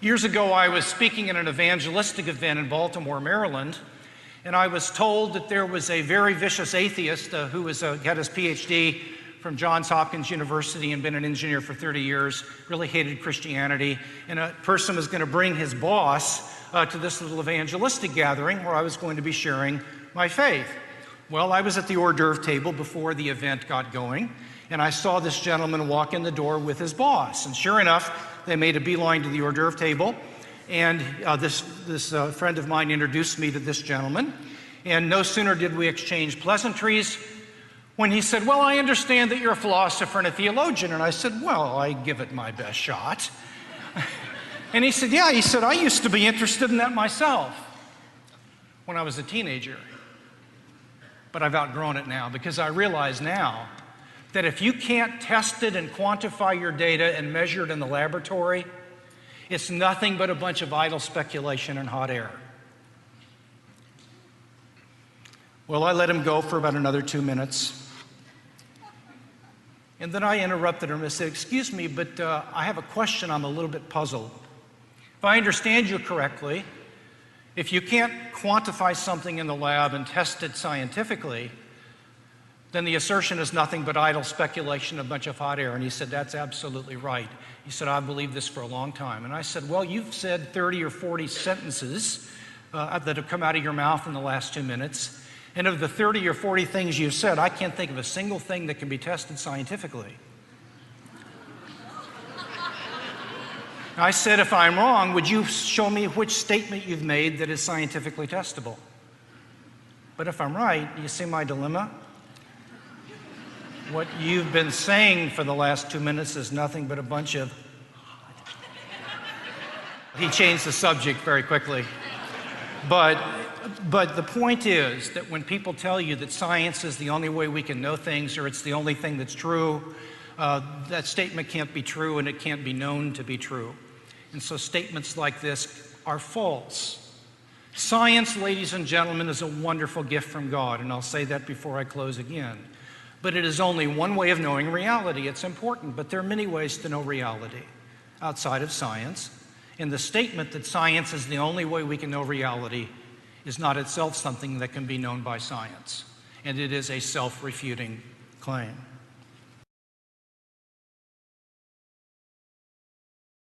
Years ago, I was speaking at an evangelistic event in Baltimore, Maryland, and I was told that there was a very vicious atheist who had his PhD from Johns Hopkins University and been an engineer for 30 years, really hated Christianity, and a person was going to bring his boss to this little evangelistic gathering where I was going to be sharing my faith. Well, I was at the hors d'oeuvre table before the event got going, and I saw this gentleman walk in the door with his boss, and sure enough, they made a beeline to the hors d'oeuvre table, and this friend of mine introduced me to this gentleman, and no sooner did we exchange pleasantries when he said, "Well, I understand that you're a philosopher and a theologian," and I said, "Well, I give it my best shot." And he said, "Yeah," he said, "I used to be interested in that myself when I was a teenager, but I've outgrown it now because I realize now that if you can't test it and quantify your data and measure it in the laboratory, it's nothing but a bunch of idle speculation and hot air." Well, I let him go for about another 2 minutes. And then I interrupted him and said, "Excuse me, but I have a question. I'm a little bit puzzled. If I understand you correctly, if you can't quantify something in the lab and test it scientifically, then the assertion is nothing but idle speculation, a bunch of hot air." And he said, "That's absolutely right." He said, "I've believed this for a long time." And I said, "Well, you've said 30 or 40 sentences that have come out of your mouth in the last 2 minutes. And of the 30 or 40 things you've said, I can't think of a single thing that can be tested scientifically." I said, "If I'm wrong, would you show me which statement you've made that is scientifically testable? But if I'm right, you see my dilemma? What you've been saying for the last 2 minutes is nothing but a bunch of..." He changed the subject very quickly. But the point is that when people tell you that science is the only way we can know things, or it's the only thing that's true, that statement can't be true and it can't be known to be true. And so statements like this are false. Science, ladies and gentlemen, is a wonderful gift from God, and I'll say that before I close again. But it is only one way of knowing reality. It's important, but there are many ways to know reality outside of science. And the statement that science is the only way we can know reality is not itself something that can be known by science. And it is a self-refuting claim.